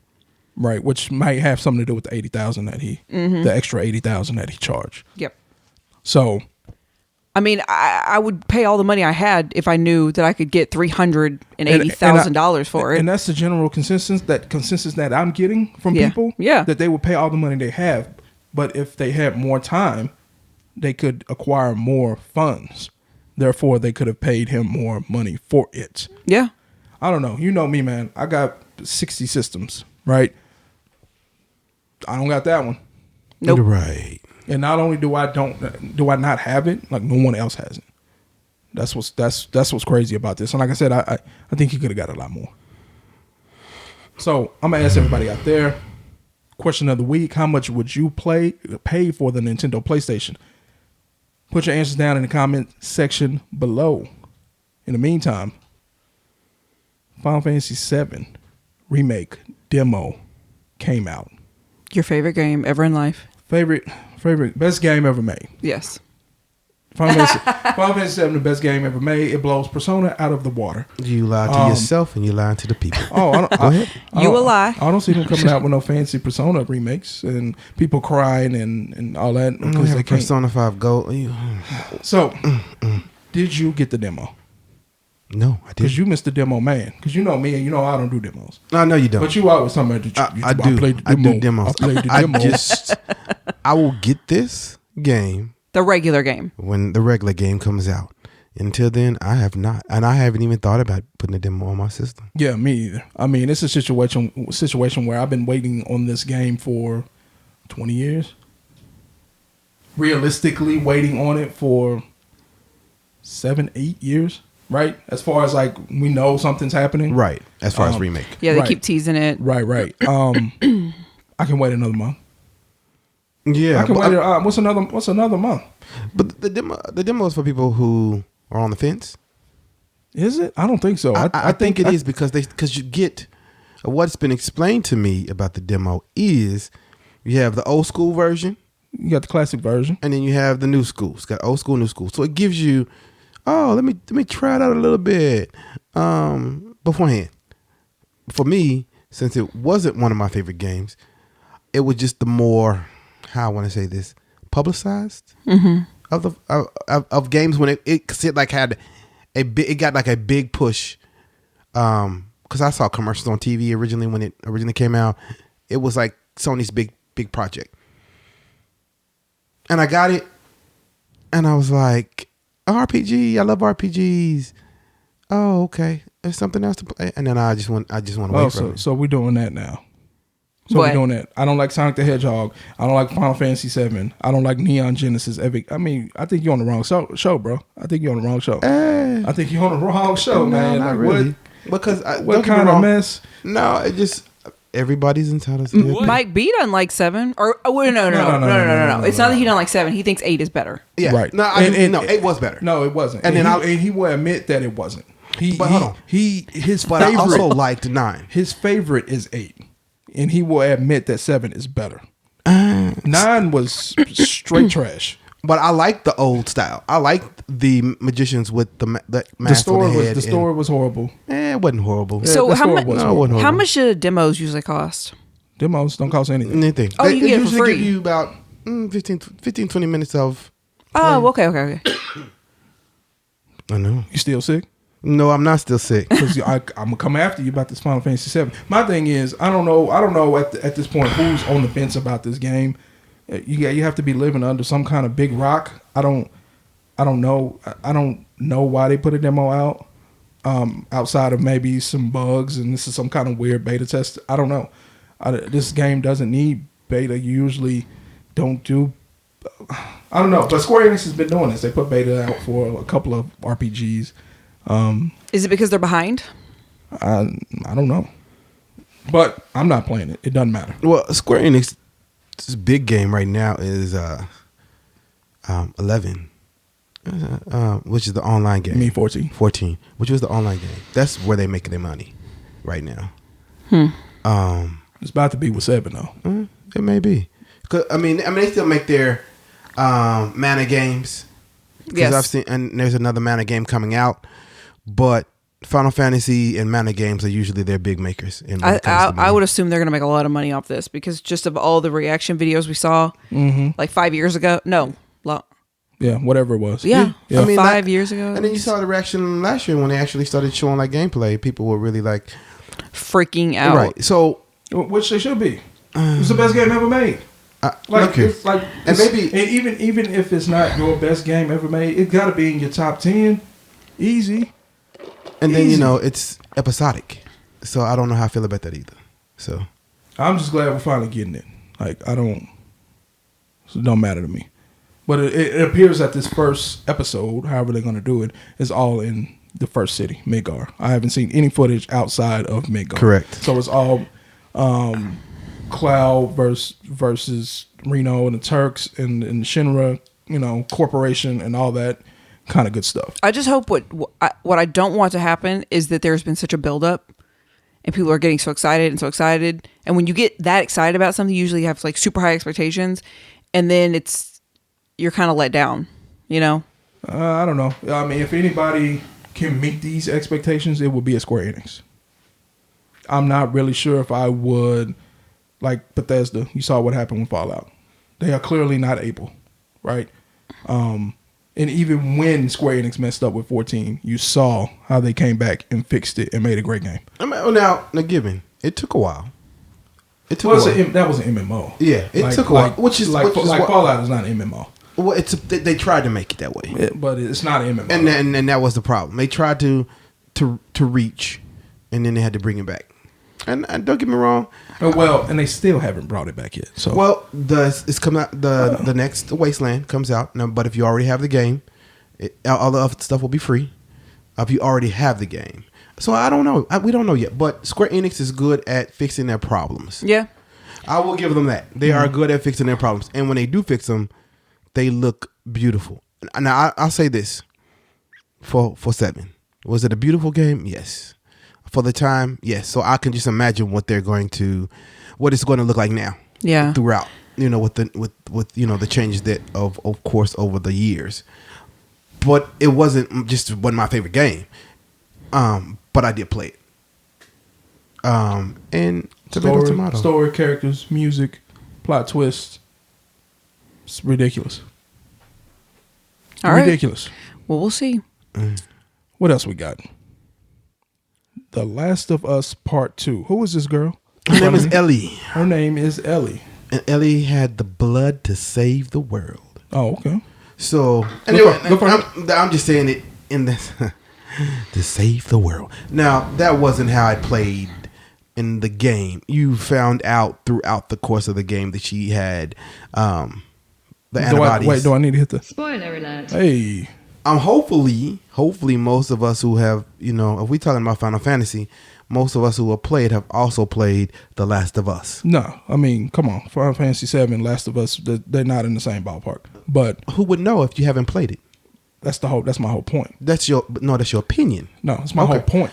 [SPEAKER 4] Right, which might have something to do with the $80,000 the extra $80,000 that he charged.
[SPEAKER 2] Yep.
[SPEAKER 4] So,
[SPEAKER 2] I mean, I would pay all the money I had if I knew that I could get $380,000 for it.
[SPEAKER 4] And that's the general consensus that I'm getting from people.
[SPEAKER 2] Yeah.
[SPEAKER 4] That they would pay all the money they have, but if they had more time, they could acquire more funds. Therefore, they could have paid him more money for it.
[SPEAKER 2] Yeah.
[SPEAKER 4] I don't know. You know me, man. I got 60 systems, right? I don't got that one.
[SPEAKER 2] Nope.
[SPEAKER 3] Right.
[SPEAKER 4] And not only do I not have it, like no one else has it. That's what's crazy about this. And like I said, I think he could have got a lot more. So I'm gonna ask everybody out there. Question of the week: how much would you pay for the Nintendo PlayStation? Put your answers down in the comment section below. In the meantime, Final Fantasy VII Remake demo came out.
[SPEAKER 2] Your favorite game ever in life?
[SPEAKER 4] Favorite, best game ever made.
[SPEAKER 2] Yes.
[SPEAKER 4] Final Fantasy VII, the best game ever made. It blows Persona out of the water.
[SPEAKER 3] You lie to yourself and you lie to the people.
[SPEAKER 4] Oh, Go ahead.
[SPEAKER 2] You a lie.
[SPEAKER 4] I don't see them coming out with no fancy Persona remakes and people crying and all that because they can't.
[SPEAKER 3] Persona 5 Gold.
[SPEAKER 4] So, did you get the demo?
[SPEAKER 3] No, I didn't.
[SPEAKER 4] Because you missed the demo, man. Because you know me and you know I don't do demos.
[SPEAKER 3] No, no, you don't.
[SPEAKER 4] But you always talking about
[SPEAKER 3] I do. I do demos.
[SPEAKER 4] I played the demo.
[SPEAKER 3] I will get this game
[SPEAKER 2] The regular game.
[SPEAKER 3] when the regular game comes out. Until then, I have not, and I haven't even thought about putting a demo on my system.
[SPEAKER 4] Yeah, me either. I mean, it's a situation where I've been waiting on this game for 20 years. Realistically, waiting on it for 7, 8 years. Right, as far as like we know something's happening.
[SPEAKER 3] Right, as far as remake.
[SPEAKER 2] Yeah, they
[SPEAKER 4] Right.
[SPEAKER 2] keep teasing it.
[SPEAKER 4] Right. I can wait another month.
[SPEAKER 3] Yeah,
[SPEAKER 4] I can wait. What's another month?
[SPEAKER 3] but the demo is for people who are on the fence.
[SPEAKER 4] Is it? I don't think so.
[SPEAKER 3] I think it is because you get what's been explained to me about the demo is you have the old school version,
[SPEAKER 4] You got the classic version.
[SPEAKER 3] and then you have the new school. It's got old school, new school. So it gives you, let me try it out a little bit beforehand. for me, since it wasn't one of my favorite games, it was just the more, how I want to say this, publicized of the of games when it like had it got like a big push. Because I saw commercials on TV originally when it originally came out. It was like Sony's big project, and I got it, and I was like, RPG, I love RPGs. Oh, okay. There's something else to play, and then I just want away from it.
[SPEAKER 4] So we're doing that now. So
[SPEAKER 2] What?
[SPEAKER 4] we're doing that. I don't like Sonic the Hedgehog. I don't like Final Fantasy VII. I don't like Neon Genesis. I mean, I think you're on the wrong show, bro. I think you're on the wrong show. I think you're on the wrong show, man.
[SPEAKER 3] Not
[SPEAKER 4] Like,
[SPEAKER 3] really. Because
[SPEAKER 4] what kind of mess?
[SPEAKER 3] No, it just everybody's entitled to it.
[SPEAKER 2] Mike B doesn't like 7. Or no. It's not that he don't like 7. He thinks 8 is better.
[SPEAKER 3] Yeah,
[SPEAKER 4] Right.
[SPEAKER 3] No, it was better.
[SPEAKER 4] No, it wasn't.
[SPEAKER 3] And
[SPEAKER 4] he will admit that it wasn't.
[SPEAKER 3] Hold on.
[SPEAKER 4] His
[SPEAKER 3] But
[SPEAKER 4] favorite.
[SPEAKER 3] I also liked 9.
[SPEAKER 4] His favorite is 8, and he will admit that 7 is better. 9 was straight trash.
[SPEAKER 3] But I liked the old style. I liked the magicians with the mask
[SPEAKER 4] The
[SPEAKER 3] on the head.
[SPEAKER 4] story was horrible.
[SPEAKER 3] It wasn't horrible.
[SPEAKER 2] So
[SPEAKER 4] the
[SPEAKER 2] how
[SPEAKER 4] story
[SPEAKER 2] much?
[SPEAKER 4] was
[SPEAKER 3] No, it wasn't
[SPEAKER 2] How
[SPEAKER 3] horrible.
[SPEAKER 2] much do demos usually cost?
[SPEAKER 4] Demos don't cost anything.
[SPEAKER 3] Anything.
[SPEAKER 2] Oh, you can get it for
[SPEAKER 3] usually
[SPEAKER 2] free.
[SPEAKER 3] give you about 15, 20 minutes of.
[SPEAKER 2] Oh, okay.
[SPEAKER 3] I know.
[SPEAKER 4] You still sick?
[SPEAKER 3] No, I'm not still sick.
[SPEAKER 4] Because I'm gonna come after you about this Final Fantasy VII. My thing is, I don't know at this point who's on the fence about this game. You have to be living under some kind of big rock. I don't know. I don't know why they put a demo out. Outside of maybe some bugs and this is some kind of weird beta test. I don't know. This game doesn't need beta. You usually don't do. I don't know. But Square Enix has been doing this. They put beta out for a couple of RPGs.
[SPEAKER 2] Is it because they're behind?
[SPEAKER 4] I don't know. But I'm not playing it. It doesn't matter.
[SPEAKER 3] Well, Square Enix's big game right now is 11, which is the online game.
[SPEAKER 4] You mean 14?
[SPEAKER 3] 14, which was the online game. That's where they make their money right now.
[SPEAKER 4] It's about to be with 7 though.
[SPEAKER 3] It may be. 'Cause, I mean, they still make their mana games.
[SPEAKER 2] Yes.
[SPEAKER 3] I've seen, and there's another mana game coming out, but Final Fantasy and mana games are usually their big makers.
[SPEAKER 2] I would assume they're going to make a lot of money off this because just of all the reaction videos we saw, like 5 years ago. No,
[SPEAKER 4] Yeah, whatever it was.
[SPEAKER 2] yeah.
[SPEAKER 3] I mean,
[SPEAKER 2] 5 years ago.
[SPEAKER 3] And then you saw the reaction last year when they actually started showing like gameplay. People were really like
[SPEAKER 2] freaking out.
[SPEAKER 3] right. So
[SPEAKER 4] Which they should be. It's the best game ever made.
[SPEAKER 3] okay.
[SPEAKER 4] It's like,
[SPEAKER 3] And maybe-
[SPEAKER 4] even if it's not your best game ever made, it got to be in your top 10. Easy.
[SPEAKER 3] and then
[SPEAKER 4] Easy.
[SPEAKER 3] it's episodic. So I don't know how I feel about that either. So
[SPEAKER 4] I'm just glad we're finally getting it. Like it don't matter to me. But it appears that this first episode, however they're going to do it, is all in the first city, Midgar. I haven't seen any footage outside of Midgar.
[SPEAKER 3] Correct.
[SPEAKER 4] So it's all Cloud versus Reno and the Turks and Shinra, corporation and all that kind of good stuff.
[SPEAKER 2] I just hope what I don't want to happen is that there's been such a buildup and people are getting so excited. And when you get that excited about something, you usually have like super high expectations and then you're kind of let down,
[SPEAKER 4] I don't know. I mean, if anybody can meet these expectations, it would be a Square Enix. I'm not really sure if I would, like Bethesda. You saw what happened with Fallout. They are clearly not able, right? And even when Square Enix messed up with 14, you saw how they came back and fixed it and made a great game.
[SPEAKER 3] I mean, now given it took a while.
[SPEAKER 4] That was an MMO.
[SPEAKER 3] Yeah, it took a while. Which is what-
[SPEAKER 4] Fallout is not an MMO.
[SPEAKER 3] Well, they tried to make it that way,
[SPEAKER 4] But it's not an MMO.
[SPEAKER 3] and that was the problem. They tried to reach, and then they had to bring it back. And don't get me wrong.
[SPEAKER 4] And they still haven't brought it back yet. So
[SPEAKER 3] Well, it's coming out. The next Wasteland comes out now. But if you already have the game, all the other stuff will be free. If you already have the game, so I don't know. We don't know yet. But Square Enix is good at fixing their problems.
[SPEAKER 2] Yeah.
[SPEAKER 3] I will give them that. They are good at fixing their problems, and when they do fix them, they look beautiful. Now I'll say this: for 7, was it a beautiful game? Yes. For the time, yes. So I can just imagine what it's going to look like now.
[SPEAKER 2] Yeah.
[SPEAKER 3] Throughout, with the changes that of course over the years. But it wasn't my favorite game. But I did play it. And tomato.
[SPEAKER 4] Story, characters, music, plot twists. It's ridiculous.
[SPEAKER 2] All right.
[SPEAKER 4] Ridiculous.
[SPEAKER 2] Well, we'll see.
[SPEAKER 4] What else we got? The Last of Us Part 2. Who is this girl?
[SPEAKER 3] Her name is Ellie.
[SPEAKER 4] Her name is Ellie.
[SPEAKER 3] And Ellie had the blood to save the world.
[SPEAKER 4] Oh, okay.
[SPEAKER 3] So, I'm just saying it in this to save the world. Now, that wasn't how it played in the game. You found out throughout the course of the game that she had the antibodies.
[SPEAKER 4] Do I need to hit the
[SPEAKER 1] spoiler alert?
[SPEAKER 4] Hey.
[SPEAKER 3] Hopefully most of us who have, if we're talking about Final Fantasy, most of us who have played have also played The Last of Us.
[SPEAKER 4] No, I mean, come on. Final Fantasy 7, Last of Us, they're not in the same ballpark. But
[SPEAKER 3] who would know if you haven't played it?
[SPEAKER 4] That's my whole point.
[SPEAKER 3] That's your opinion.
[SPEAKER 4] No, it's my whole point.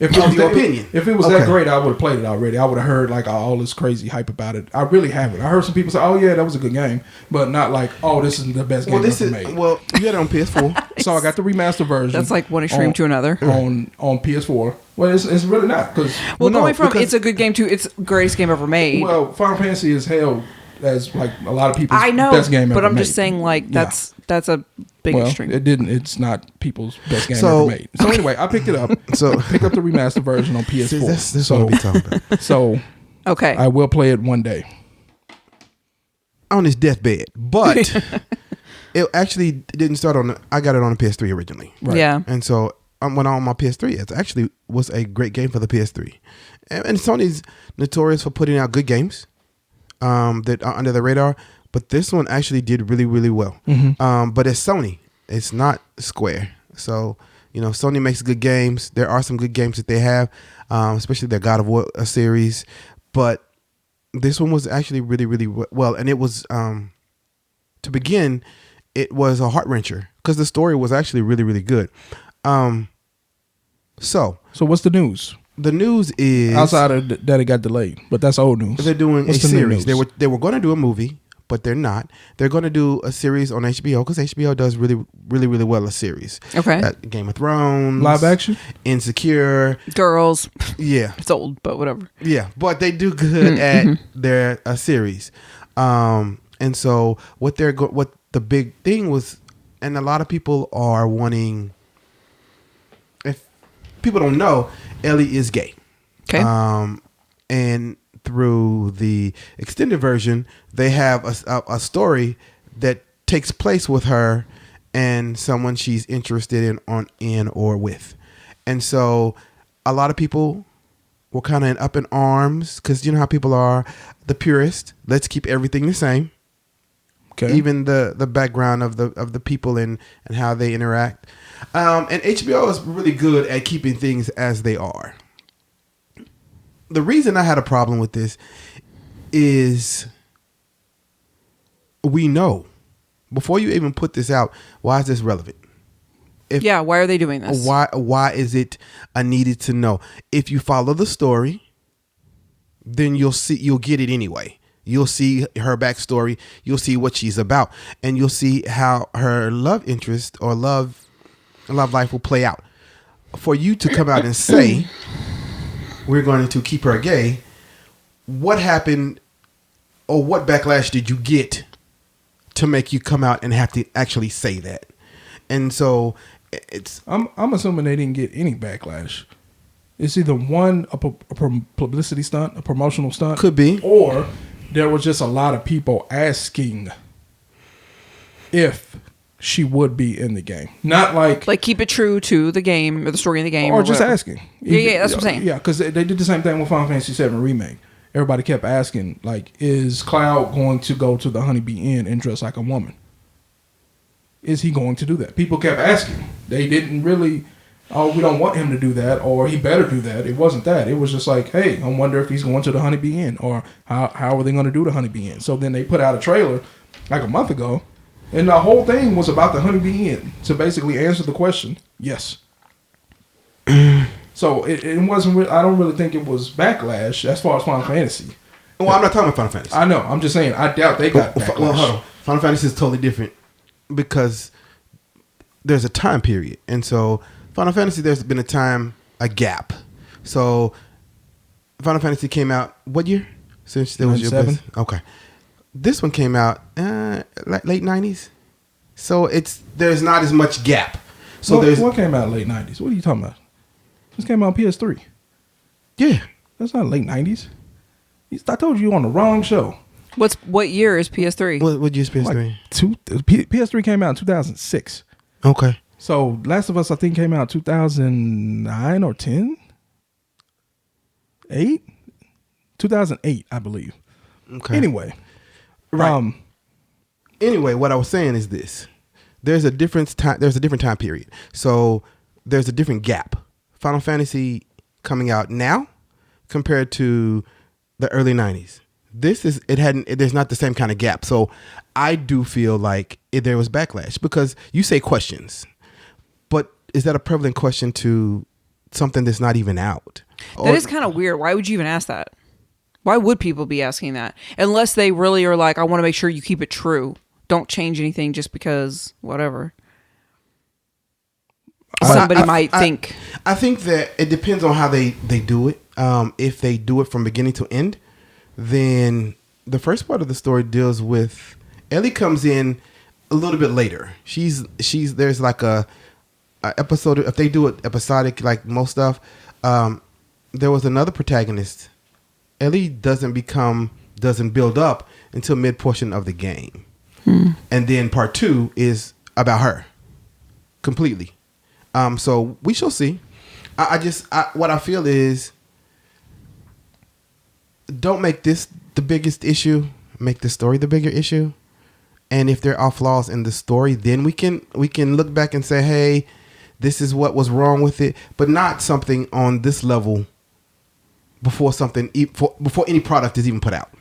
[SPEAKER 3] If it was your opinion.
[SPEAKER 4] If it was that great, I would have played it already. I would have heard like all this crazy hype about it. I really haven't. I heard some people say, "Oh yeah, that was a good game," but not like, "Oh, this is the best game ever made."
[SPEAKER 3] Well, you had it on PS4,
[SPEAKER 4] so I got the remaster version.
[SPEAKER 2] That's like one extreme to another
[SPEAKER 4] on PS4. Well, it's really not because
[SPEAKER 2] it's a good game too. It's the greatest game ever made.
[SPEAKER 4] Well, Final Fantasy is held as like a lot of people's
[SPEAKER 2] I know,
[SPEAKER 4] best game ever
[SPEAKER 2] but I'm
[SPEAKER 4] made.
[SPEAKER 2] just saying like that's a big extreme.
[SPEAKER 4] It's not people's best game ever made. So anyway, I picked it up.
[SPEAKER 3] So
[SPEAKER 4] pick up the remastered version on PS4.
[SPEAKER 3] That's what we're talking about.
[SPEAKER 4] So
[SPEAKER 2] okay,
[SPEAKER 4] I will play it one day
[SPEAKER 3] on his deathbed, but it actually didn't start I got it on the PS3 originally.
[SPEAKER 4] Right.
[SPEAKER 2] Yeah,
[SPEAKER 3] and so when on my PS3, it actually was a great game for the PS3. And Sony's notorious for putting out good games that are under the radar, but this one actually did really, really well.
[SPEAKER 4] Mm-hmm.
[SPEAKER 3] But it's Sony. It's not Square. So, Sony makes good games. There are some good games that they have, especially their God of War series. But this one was actually really, really well. And it was, to begin, it was a heart-wrencher because the story was actually really, really good. So
[SPEAKER 4] what's the news?
[SPEAKER 3] The news is
[SPEAKER 4] outside of that it got delayed, but that's old news.
[SPEAKER 3] They're doing a series. They were going to do a movie, but they're not. They're going to do a series on HBO because HBO does really, really, really well a series.
[SPEAKER 2] Okay.
[SPEAKER 3] Game of Thrones,
[SPEAKER 4] live action,
[SPEAKER 3] Insecure,
[SPEAKER 2] Girls.
[SPEAKER 3] Yeah,
[SPEAKER 2] it's old, but whatever.
[SPEAKER 3] Yeah, but they do good at their series. And so what the big thing was, and a lot of people are wanting. If people don't know, Ellie is gay.
[SPEAKER 2] Okay.
[SPEAKER 3] And through the extended version, they have a story that takes place with her and someone she's interested in or with. And so a lot of people were kind of up in arms because you know how people are, the purist. Let's keep everything the same.
[SPEAKER 4] Okay.
[SPEAKER 3] Even the background of the people and how they interact. And HBO is really good at keeping things as they are. The reason I had a problem with this is we know before you even put this out, why is this relevant?
[SPEAKER 2] Why are they doing this?
[SPEAKER 3] Why is it a needed to know? If you follow the story, then you'll get it anyway. You'll see her backstory. You'll see what she's about, and you'll see how her love interest or love life will play out. For you to come out and say we're going to keep her gay, what happened or what backlash did you get to make you come out and have to actually say that? And so it's
[SPEAKER 4] I'm assuming they didn't get any backlash. It's either a publicity stunt, a promotional stunt,
[SPEAKER 3] could be,
[SPEAKER 4] or there was just a lot of people asking if she would be in the game. Not like
[SPEAKER 2] keep it true to the game or the story in the game.
[SPEAKER 4] Or just asking.
[SPEAKER 2] Yeah, that's what I'm saying.
[SPEAKER 4] Yeah, because they did the same thing with Final Fantasy 7 Remake. Everybody kept asking, like, is Cloud going to go to the Honeybee Inn and dress like a woman? Is he going to do that? People kept asking. They didn't really, we don't want him to do that, or he better do that. It wasn't that. It was just like, hey, I wonder if he's going to the Honeybee Inn, or how are they going to do the Honeybee Inn? So then they put out a trailer like a month ago, and the whole thing was about the Honeybee Inn to basically answer the question, yes. So it wasn't. I don't really think it was backlash as far as Final Fantasy.
[SPEAKER 3] Well, I'm not talking about Final Fantasy.
[SPEAKER 4] I know. I'm just saying. I doubt they got backlash.
[SPEAKER 3] Well, hold on. Final Fantasy is totally different because there's a time period, and so Final Fantasy there's been a gap. So Final Fantasy came out what year? Since there was your
[SPEAKER 4] 97.
[SPEAKER 3] best. Okay. This one came out late 90s. So there's not as much gap. So
[SPEAKER 4] what came out late 90s? What are you talking about? This came out on PS3.
[SPEAKER 3] Yeah.
[SPEAKER 4] That's not late 90s. I told you on the wrong show.
[SPEAKER 2] What year is PS3?
[SPEAKER 3] What year is PS3?
[SPEAKER 4] PS3 came out in 2006.
[SPEAKER 3] Okay.
[SPEAKER 4] So Last of Us, I think, came out 2009 or 10? 8? 2008, I believe.
[SPEAKER 3] Okay.
[SPEAKER 4] Anyway.
[SPEAKER 3] Right. Anyway, what I was saying is this. There's a different time period. So there's a different gap. Final Fantasy coming out now compared to the early 90s. There's not the same kind of gap. So I do feel like there was backlash because you say questions, but is that a prevalent question to something that's not even out?
[SPEAKER 2] That is kind of weird. Why would you even ask that? Why would people be asking that? Unless they really are like, I want to make sure you keep it true. Don't change anything just because whatever. Somebody might think.
[SPEAKER 3] I think that it depends on how they do it. If they do it from beginning to end, then the first part of the story deals with Ellie comes in a little bit later. She's there's like a episode. If they do it episodic, like most stuff, there was another protagonist. Ellie doesn't build up until mid portion of the game, and then part 2 is about her completely. So we shall see. What I feel is, don't make this the biggest issue. Make the story the bigger issue. And if there are flaws in the story, then we can look back and say, hey, this is what was wrong with it, but not something on this level before any product is even put out.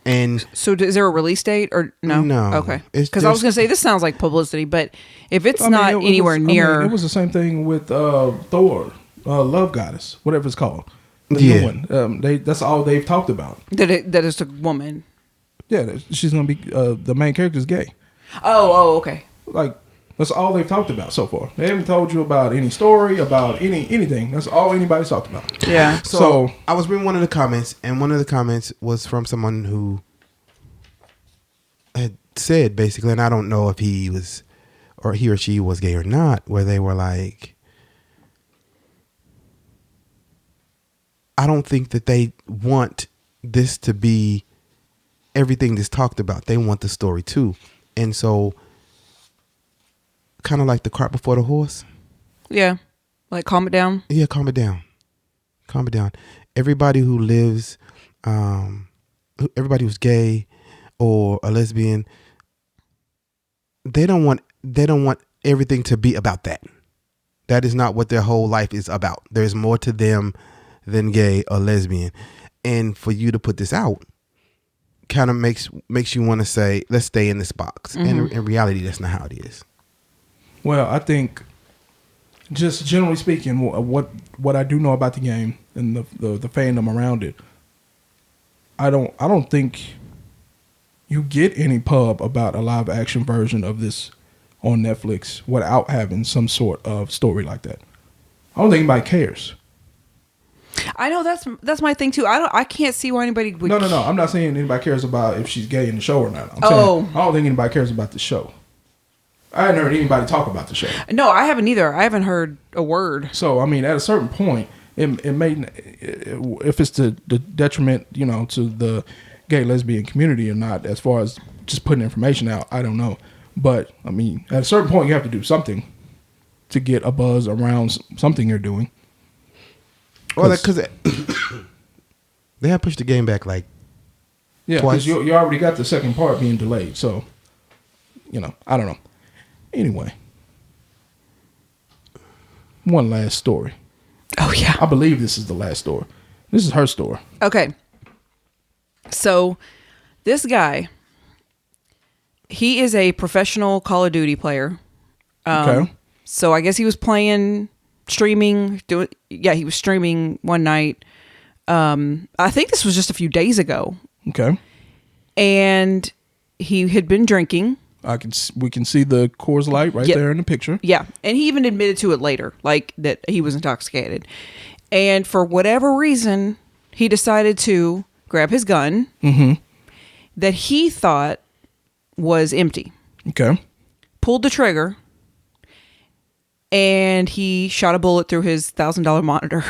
[SPEAKER 3] And
[SPEAKER 2] so is there a release date or no?
[SPEAKER 3] No.
[SPEAKER 2] Okay. Because I was going to say, this sounds like publicity, but if it's not anywhere near.
[SPEAKER 4] It was the same thing with Thor, Love Goddess, whatever it's called. The new one. That's all they've talked about.
[SPEAKER 2] That it's a woman.
[SPEAKER 4] Yeah, she's going to be, the main character is gay.
[SPEAKER 2] Oh, okay.
[SPEAKER 4] Like, that's all they've talked about so far. They haven't told you about any story, about anything. That's all anybody's talked about.
[SPEAKER 2] Yeah.
[SPEAKER 3] So I was reading one of the comments, and one of the comments was from someone who had said basically, and I don't know if he or she was gay or not, where they were like, I don't think that they want this to be everything that's talked about. They want the story too. And so, kind of like the cart before the horse.
[SPEAKER 2] Yeah. Like, calm it down.
[SPEAKER 3] Yeah, calm it down. Calm it down. Everybody who lives, everybody who's gay or a lesbian, they don't want everything to be about that. That is not what their whole life is about. There's more to them than gay or lesbian. And for you to put this out kind of makes you want to say, let's stay in this box. Mm-hmm. And in reality, that's not how it is.
[SPEAKER 4] Well, I think, just generally speaking, what I do know about the game and the fandom around it, I don't think you get any pub about a live action version of this on Netflix without having some sort of story like that. I don't think anybody cares.
[SPEAKER 2] I know that's my thing too. I can't see why anybody would.
[SPEAKER 4] No. I'm not saying anybody cares about if she's gay in the show or not. I'm saying I don't think anybody cares about the show. I hadn't heard anybody talk about the show.
[SPEAKER 2] No, I haven't either. I haven't heard a word.
[SPEAKER 4] So, I mean, at a certain point, it may, if it's the detriment, to the gay lesbian community or not, as far as just putting information out, I don't know. But, I mean, at a certain point, you have to do something to get a buzz around something you're doing.
[SPEAKER 3] Well, because they have pushed the game back like
[SPEAKER 4] twice. Because you already got the second part being delayed. So, I don't know. Anyway, one last story.
[SPEAKER 2] Oh, yeah.
[SPEAKER 4] I believe this is the last story. This is her story.
[SPEAKER 2] Okay. So, this guy, he is a professional Call of Duty player.
[SPEAKER 4] Okay.
[SPEAKER 2] So, I guess he was streaming. He was streaming one night. I think this was just a few days ago.
[SPEAKER 4] Okay.
[SPEAKER 2] And he had been drinking.
[SPEAKER 4] We can see the Coors Light right there in the picture.
[SPEAKER 2] Yeah. And he even admitted to it later, like that he was intoxicated. And for whatever reason, he decided to grab his gun that he thought was empty.
[SPEAKER 4] Okay.
[SPEAKER 2] Pulled the trigger, and he shot a bullet through his $1,000 monitor.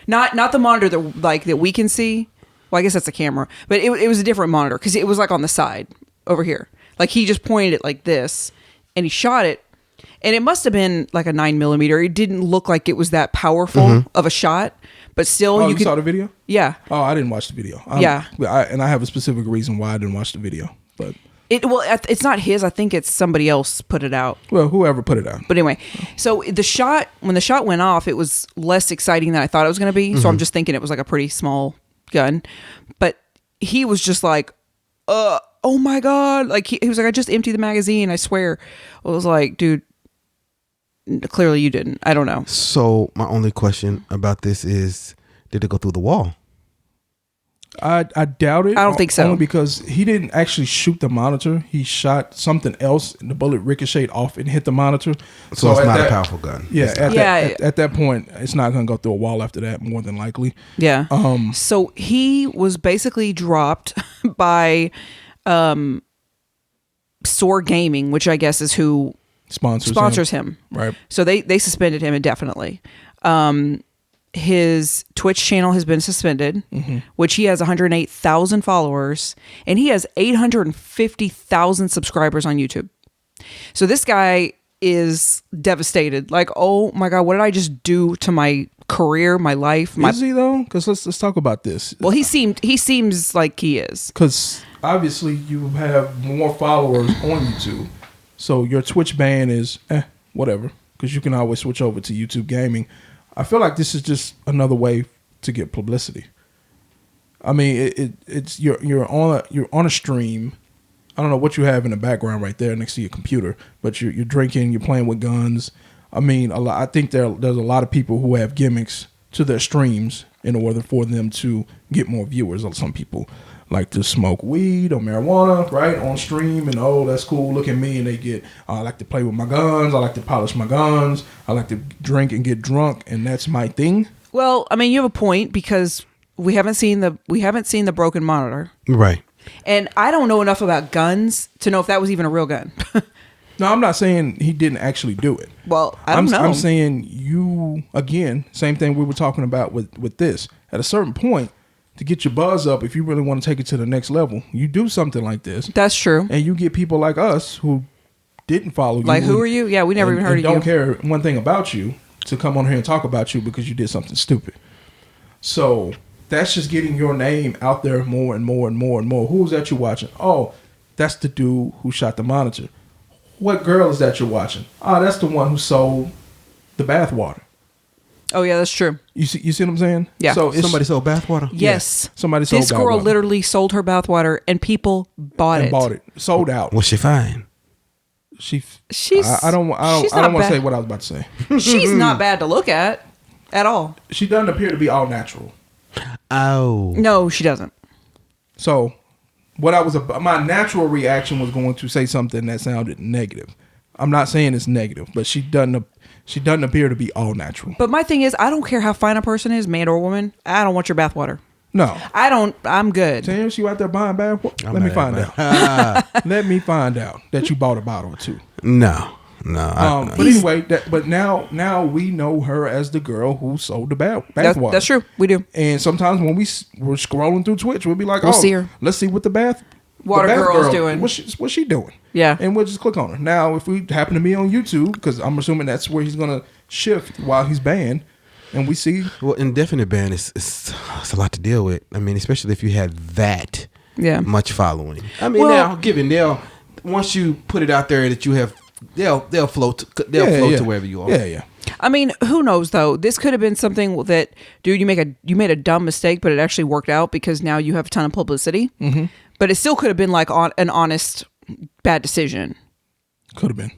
[SPEAKER 2] Not the monitor that we can see. Well, I guess that's a camera, but it was a different monitor because it was like on the side over here. Like he just pointed it like this, and he shot it, and it must have been like a 9mm. It didn't look like it was that powerful of a shot, but still,
[SPEAKER 4] Oh, you saw the video?
[SPEAKER 2] Yeah.
[SPEAKER 4] Oh, I didn't watch the video.
[SPEAKER 2] Yeah.
[SPEAKER 4] And I have a specific reason why I didn't watch the video, but
[SPEAKER 2] it's not his. I think it's somebody else put it out.
[SPEAKER 4] well, whoever put it out.
[SPEAKER 2] But anyway, so when the shot went off, it was less exciting than I thought it was going to be. So I'm just thinking it was like a pretty small gun. But he was just like, oh my God. Like he was like, I just emptied the magazine, I swear. I was like, dude, clearly you didn't. I don't know.
[SPEAKER 3] So my only question about this is, did it go through the wall?
[SPEAKER 4] I doubt it.
[SPEAKER 2] I don't think so.
[SPEAKER 4] Only because he didn't actually shoot the monitor. He shot something else, and the bullet ricocheted off and hit the monitor.
[SPEAKER 3] So it's not a powerful gun.
[SPEAKER 4] Yeah, at that point, it's not going to go through a wall after that, more than likely.
[SPEAKER 2] Yeah. So he was basically dropped by Soar Gaming, which I guess is who sponsors him.
[SPEAKER 4] Right.
[SPEAKER 2] So they suspended him indefinitely. His Twitch channel has been suspended, which he has 108,000 followers, and he has 850,000 subscribers on YouTube. So this guy is devastated. Like, oh my God, what did I just do to my career, my life?
[SPEAKER 4] Is he though? Because let's talk about this.
[SPEAKER 2] Well, he seems like he is.
[SPEAKER 4] Because obviously you have more followers on YouTube, so your Twitch ban is whatever. Because you can always switch over to YouTube Gaming. I feel like this is just another way to get publicity. I mean, it's you're on a stream. I don't know what you have in the background right there next to your computer, but you're drinking, you're playing with guns. I mean, I think there's a lot of people who have gimmicks to their streams in order for them to get more viewers. Some people like to smoke weed or marijuana, right, on stream, and that's cool, look at me, and they get, I like to play with my guns, I like to polish my guns, I like to drink and get drunk, and that's my thing. Well,
[SPEAKER 2] I mean, you have a point, because we haven't seen the broken monitor.
[SPEAKER 3] Right.
[SPEAKER 2] And I don't know enough about guns to know if that was even a real gun.
[SPEAKER 4] No, I'm not saying he didn't actually do it.
[SPEAKER 2] Well, I don't know.
[SPEAKER 4] I'm saying again, same thing we were talking about with this. At a certain point, to get your buzz up, if you really want to take it to the next level, you do something like this.
[SPEAKER 2] That's true.
[SPEAKER 4] And you get people like us who didn't follow you.
[SPEAKER 2] Like, who are you? Yeah, we never even heard of you.
[SPEAKER 4] Don't care one thing about you to come on here and talk about you because you did something stupid. So that's just getting your name out there more and more and more and more. Who's that you watching? Oh, that's the dude who shot the monitor. What girl is that you're watching? Oh, that's the one who sold the bathwater.
[SPEAKER 2] Oh yeah, that's true.
[SPEAKER 4] You see what I'm saying?
[SPEAKER 2] Yeah.
[SPEAKER 3] So somebody sold bathwater?
[SPEAKER 2] Yes.
[SPEAKER 4] Yeah. Somebody sold bathwater.
[SPEAKER 2] This girl literally sold her bathwater, and people bought it.
[SPEAKER 4] Sold out.
[SPEAKER 3] What's she fine?
[SPEAKER 2] She's.
[SPEAKER 4] I don't want to say what I was about to say.
[SPEAKER 2] She's not bad to look at all.
[SPEAKER 4] She doesn't appear to be all natural.
[SPEAKER 3] Oh.
[SPEAKER 2] No, she doesn't.
[SPEAKER 4] So, my natural reaction was going to say something that sounded negative. I'm not saying it's negative, but she doesn't appear to be all natural.
[SPEAKER 2] But my thing is, I don't care how fine a person is, man or woman. I don't want your bathwater.
[SPEAKER 4] No.
[SPEAKER 2] I don't. I'm good.
[SPEAKER 4] Sam, you out there buying bathwater? Let me find out. Let me find out that you bought a bottle or two.
[SPEAKER 3] No.
[SPEAKER 4] But anyway, but now we know her as the girl who sold the bathwater.
[SPEAKER 2] That's true. We do.
[SPEAKER 4] And sometimes when we're scrolling through Twitch, we'll be like,
[SPEAKER 2] see her.
[SPEAKER 4] Let's see what the bath
[SPEAKER 2] girl's doing.
[SPEAKER 4] What's she doing?
[SPEAKER 2] Yeah.
[SPEAKER 4] And we'll just click on her. Now, if we happen to be on YouTube, because I'm assuming that's where he's going to shift while he's banned, and we see...
[SPEAKER 3] Well, indefinite ban it's a lot to deal with. I mean, especially if you had that much following. I mean, once you put it out there that you have, they'll float to wherever you are.
[SPEAKER 4] Yeah.
[SPEAKER 2] I mean, who knows though? This could have been something that, dude, you made a dumb mistake, but it actually worked out because now you have a ton of publicity. Mm-hmm. But it still could have been like an honest bad decision.
[SPEAKER 4] Could have been.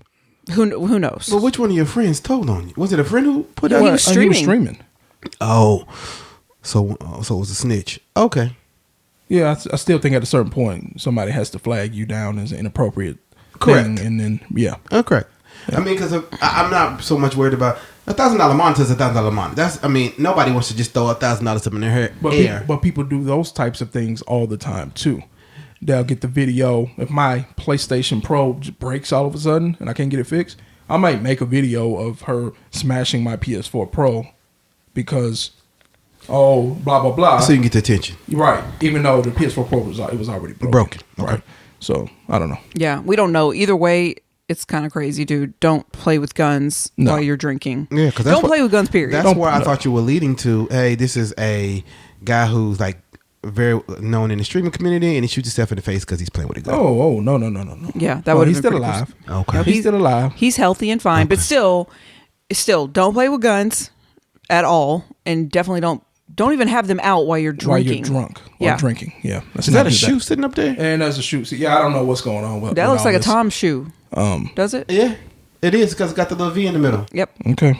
[SPEAKER 2] Who knows?
[SPEAKER 3] Well, which one of your friends told on you? Was it a friend who put out?
[SPEAKER 2] He was streaming.
[SPEAKER 4] He was streaming.
[SPEAKER 3] Oh, so it was a snitch. Okay.
[SPEAKER 4] Yeah, I still think at a certain point somebody has to flag you down as an inappropriate
[SPEAKER 3] Correct.
[SPEAKER 4] thing, and then
[SPEAKER 3] correct. I mean, because I'm not so much worried about $1,000 monitor is $1,000 monitor. That's, I mean, nobody wants to just throw $1,000 up in their air.
[SPEAKER 4] But people do those types of things all the time too. They'll get the video. If my PlayStation Pro breaks all of a sudden and I can't get it fixed, I might make a video of her smashing my PS4 Pro because, blah blah blah.
[SPEAKER 3] So you can get the attention,
[SPEAKER 4] right? Even though the PS4 Pro was already broken.
[SPEAKER 3] Okay.
[SPEAKER 4] Right? So I don't know.
[SPEAKER 2] Yeah, we don't know. Either way, it's kind of crazy, dude. Don't play with guns while you're drinking.
[SPEAKER 3] Yeah, because
[SPEAKER 2] don't play with guns. Period.
[SPEAKER 3] That's where I thought you were leading to. Hey, this is a guy who's like very known in the streaming community, and he shoots himself in the face because he's playing with a gun.
[SPEAKER 4] Oh, no.
[SPEAKER 2] Yeah, that would.
[SPEAKER 4] He's still alive.
[SPEAKER 3] Okay,
[SPEAKER 4] he's still alive.
[SPEAKER 2] He's healthy and fine, but still, don't play with guns at all, and definitely don't even have them out while you're drinking.
[SPEAKER 4] While you're drunk.
[SPEAKER 2] Yeah,
[SPEAKER 4] drinking. Yeah.
[SPEAKER 3] Is that a shoe sitting up there?
[SPEAKER 4] And there's a shoe. See, yeah, I don't know what's going on with
[SPEAKER 2] that. Looks
[SPEAKER 4] all
[SPEAKER 2] like
[SPEAKER 4] this.
[SPEAKER 2] a Tom shoe. Does it?
[SPEAKER 3] Yeah, it is because it's got the little V in the middle.
[SPEAKER 2] Yep.
[SPEAKER 4] Okay.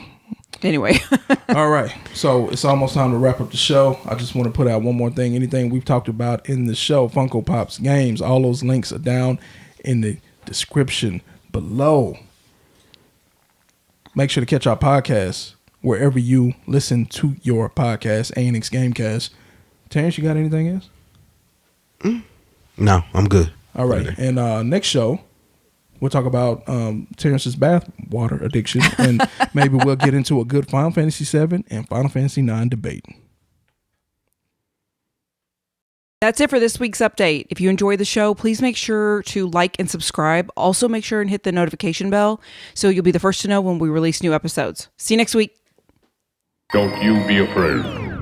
[SPEAKER 2] Anyway.
[SPEAKER 4] All right. So it's almost time to wrap up the show. I just want to put out one more thing. Anything we've talked about in the show, Funko Pop's games, all those links are down in the description below. Make sure to catch our podcast wherever you listen to your podcast, ANX Gamecast. Terrence, you got anything else?
[SPEAKER 3] No, I'm good.
[SPEAKER 4] All right. And next show, we'll talk about Terrence's bath water addiction, and maybe we'll get into a good Final Fantasy VII and Final Fantasy IX debate.
[SPEAKER 2] That's it for this week's update. If you enjoyed the show, please make sure to like and subscribe. Also, make sure and hit the notification bell so you'll be the first to know when we release new episodes. See you next week.
[SPEAKER 1] Don't you be afraid.